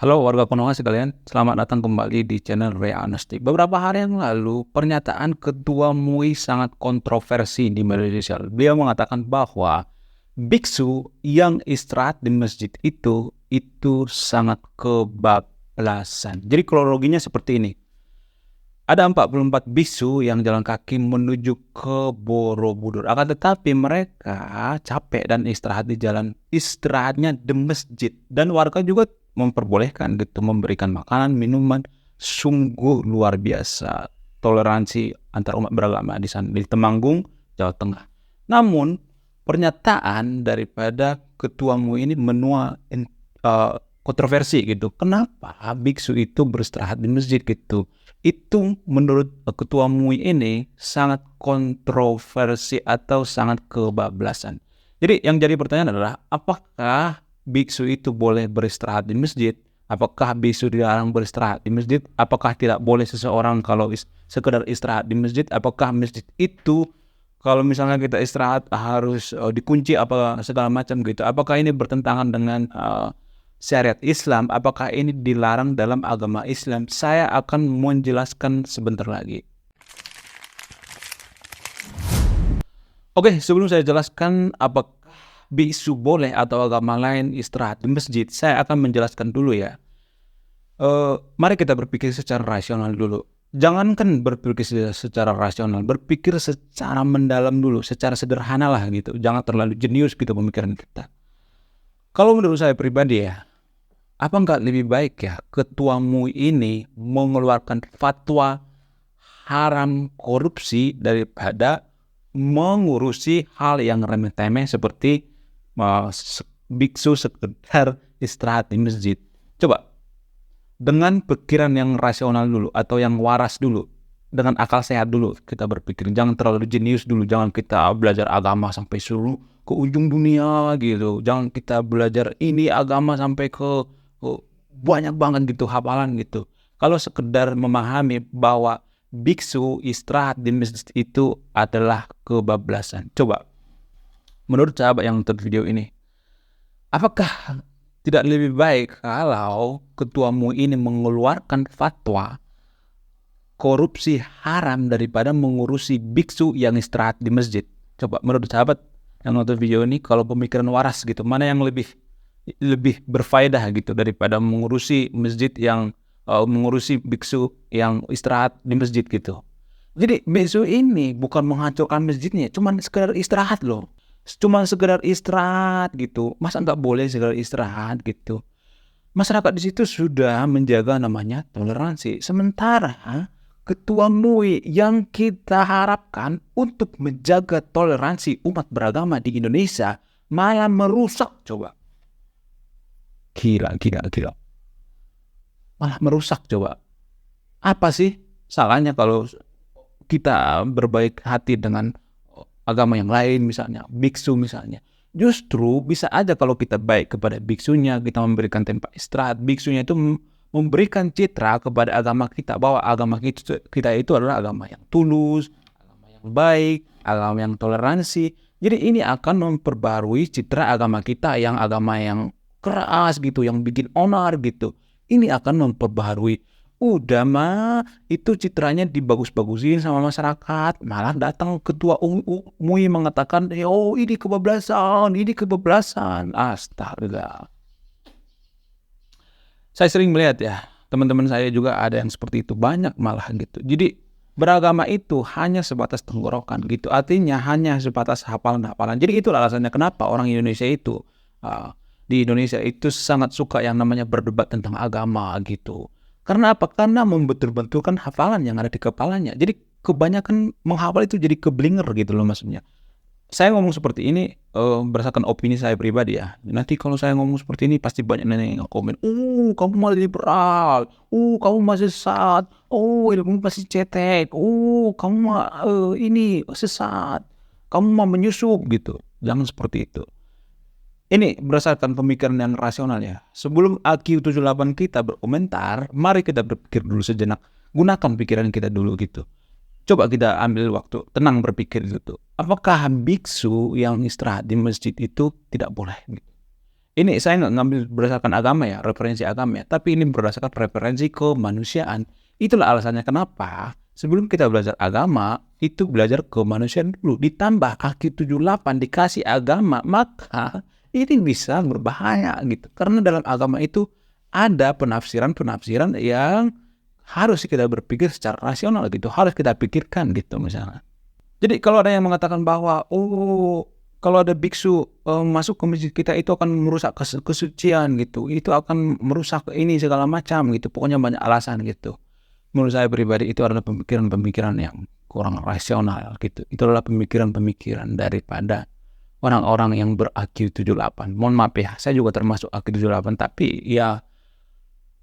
Halo warga Konoha sekalian, selamat datang kembali di channel Ray Honesty. Beberapa hari yang lalu, pernyataan Ketua MUI sangat kontroversi di media sosial. Beliau mengatakan bahwa biksu yang istirahat di masjid itu sangat kebablasan. Jadi kronologinya seperti ini. Ada 44 biksu yang jalan kaki menuju ke Borobudur. Akan tetapi mereka capek dan istirahat di jalan. Istirahatnya di masjid. Dan warga juga memperbolehkan gitu, memberikan makanan, minuman. Sungguh luar biasa toleransi antar umat beragama di sana, di Temanggung, Jawa Tengah. Namun pernyataan daripada Ketua MUI ini menuai kontroversi gitu. Kenapa biksu itu beristirahat di masjid gitu? Itu menurut Ketua MUI ini sangat kontroversi atau sangat kebablasan. Jadi yang jadi pertanyaan adalah apakah biksu itu boleh beristirahat di masjid? Apakah biksu dilarang beristirahat di masjid? Apakah tidak boleh seseorang kalau sekedar istirahat di masjid? Apakah masjid itu kalau misalnya kita istirahat harus dikunci apa segala macam gitu? Apakah ini bertentangan dengan syariat Islam? Apakah ini dilarang dalam agama Islam? Saya akan menjelaskan sebentar lagi. Oke, sebelum saya jelaskan apakah biksu boleh atau agama lain istirahat di masjid, saya akan menjelaskan dulu ya. Mari kita berpikir secara rasional dulu. Jangankan berpikir secara rasional, berpikir secara mendalam dulu, secara sederhana lah gitu. Jangan terlalu jenius gitu pemikiran kita. Kalau menurut saya pribadi ya, apa nggak lebih baik ya Ketua MUI ini mengeluarkan fatwa haram korupsi daripada mengurusi hal yang remeh-temeh seperti biksu sekedar istirahat di masjid. Coba dengan pikiran yang rasional dulu atau yang waras dulu, dengan akal sehat dulu kita berpikir. Jangan terlalu jenius dulu, jangan kita belajar agama sampai seluruh ke ujung dunia gitu. Jangan kita belajar ini agama sampai ke banyak banget gitu hafalan gitu. Kalau sekedar memahami bahwa biksu istirahat di masjid itu adalah kebablasan. Coba, menurut sahabat yang nonton video ini, apakah tidak lebih baik kalau Ketua MUI ini mengeluarkan fatwa korupsi haram daripada mengurusi biksu yang istirahat di masjid? Coba, menurut sahabat yang nonton video ini, kalau pemikiran waras gitu, mana yang lebih berfaedah gitu daripada mengurusi masjid yang mengurusi biksu yang istirahat di masjid gitu. Jadi biksu ini bukan menghancurkan masjidnya, cuman sekedar istirahat loh. Cuman sekedar istirahat gitu. Masa nggak boleh sekedar istirahat gitu? Masyarakat di situ sudah menjaga namanya toleransi. Sementara Ketua MUI yang kita harapkan untuk menjaga toleransi umat beragama di Indonesia malah merusak. Coba. Gila. Malah merusak coba. Apa sih salahnya kalau kita berbaik hati dengan agama yang lain misalnya, biksu misalnya. Justru bisa aja kalau kita baik kepada biksunya, kita memberikan tempat istirahat, biksunya itu memberikan citra kepada agama kita bahwa agama kita itu adalah agama yang tulus, agama yang baik, agama yang toleransi. Jadi ini akan memperbarui citra agama kita yang agama yang keras gitu, yang bikin onar gitu. Ini akan memperbaharui. Udah mah itu citranya dibagus-bagusin sama masyarakat, malah datang Ketua MUI mengatakan oh ini kebablasan. Astaga. Saya sering melihat ya, teman-teman saya juga ada yang seperti itu, banyak malah gitu. Jadi beragama itu hanya sebatas tenggorokan gitu, artinya hanya sebatas hafalan-hafalan. Jadi itulah alasannya kenapa orang Indonesia itu di Indonesia itu sangat suka yang namanya berdebat tentang agama gitu. Karena apa? Karena membentur-benturkan hafalan yang ada di kepalanya. Jadi kebanyakan menghafal itu jadi keblinger gitu loh maksudnya. Saya ngomong seperti ini berdasarkan opini saya pribadi ya. Nanti kalau saya ngomong seperti ini pasti banyak nenek yang komen. Kamu malah liberal. Kamu masih sesat. Ilmu masih cetek. Kamu ini sesat. Kamu mau menyusup gitu. Jangan seperti itu. Ini berdasarkan pemikiran yang rasional ya. Sebelum AQ78 kita berkomentar, mari kita berpikir dulu sejenak. Gunakan pikiran kita dulu gitu. Coba kita ambil waktu, tenang berpikir gitu. Apakah biksu yang istirahat di masjid itu tidak boleh? Gitu. Ini saya nggak ngambil berdasarkan agama ya, referensi agama ya, tapi ini berdasarkan referensi kemanusiaan. Itulah alasannya kenapa sebelum kita belajar agama, itu belajar kemanusiaan dulu. Ditambah kaki 78 dikasih agama, maka ini bisa berbahaya gitu. Karena dalam agama itu ada penafsiran-penafsiran yang harus kita berpikir secara rasional gitu, harus kita pikirkan gitu misalnya. Jadi kalau ada yang mengatakan bahwa, kalau ada biksu masuk ke masjid kita itu akan merusak kesucian gitu, itu akan merusak ini segala macam gitu, pokoknya banyak alasan gitu. Menurut saya pribadi itu adalah pemikiran-pemikiran yang kurang rasional gitu. Itu adalah pemikiran-pemikiran daripada orang-orang yang ber-IQ 78. Mohon maaf ya, saya juga termasuk IQ 78, tapi ya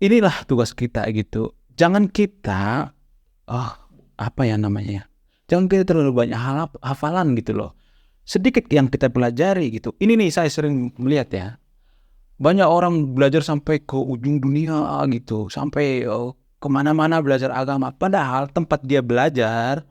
inilah tugas kita gitu. Jangan kita apa ya namanya ya? Jangan kita terlalu banyak hafalan gitu loh. Sedikit yang kita pelajari gitu. Ini nih saya sering melihat ya. Banyak orang belajar sampai ke ujung dunia gitu. Sampai kemana-mana belajar agama. Padahal tempat dia belajar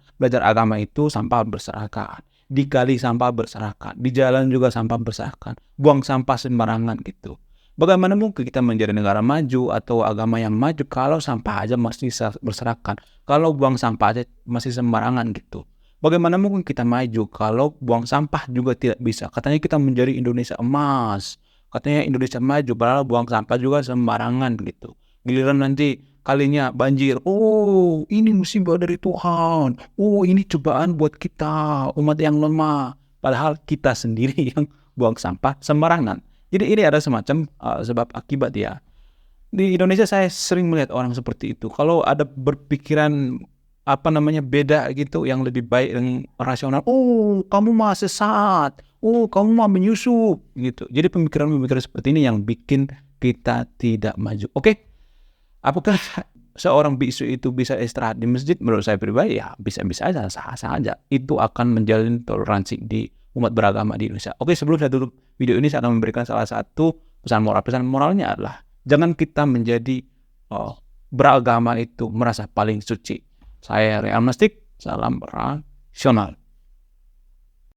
agama itu sampah berserakan. Di kali sampah berserakan. Di jalan juga sampah berserakan. Buang sampah sembarangan gitu. Bagaimana mungkin kita menjadi negara maju atau agama yang maju kalau sampah aja masih berserakan, kalau buang sampah aja masih sembarangan gitu. Bagaimana mungkin kita maju kalau buang sampah juga tidak bisa? Katanya kita menjadi Indonesia emas, katanya Indonesia maju, padahal buang sampah juga sembarangan gitu. Giliran nanti kalinya banjir, ini musibah dari Tuhan, ini cobaan buat kita umat yang lemah, padahal kita sendiri yang buang sampah sembarangan. Jadi ini ada semacam sebab akibat ya. Di Indonesia saya sering melihat orang seperti itu. Kalau ada berpikiran beda gitu, yang lebih baik yang rasional. Kamu mah sesat. Kamu mah menyusup gitu. Jadi pemikiran-pemikiran seperti ini yang bikin kita tidak maju. Oke. Apakah seorang biksu itu bisa istirahat di masjid? Menurut saya pribadi ya bisa-bisa aja, sah-sah aja. Itu akan menjalin toleransi di umat beragama di Indonesia. Oke, sebelum saya tutup video ini, saya akan memberikan salah satu pesan moral. Pesan moralnya adalah jangan kita menjadi beragama itu merasa paling suci. Saya Real Mastik, salam rasional.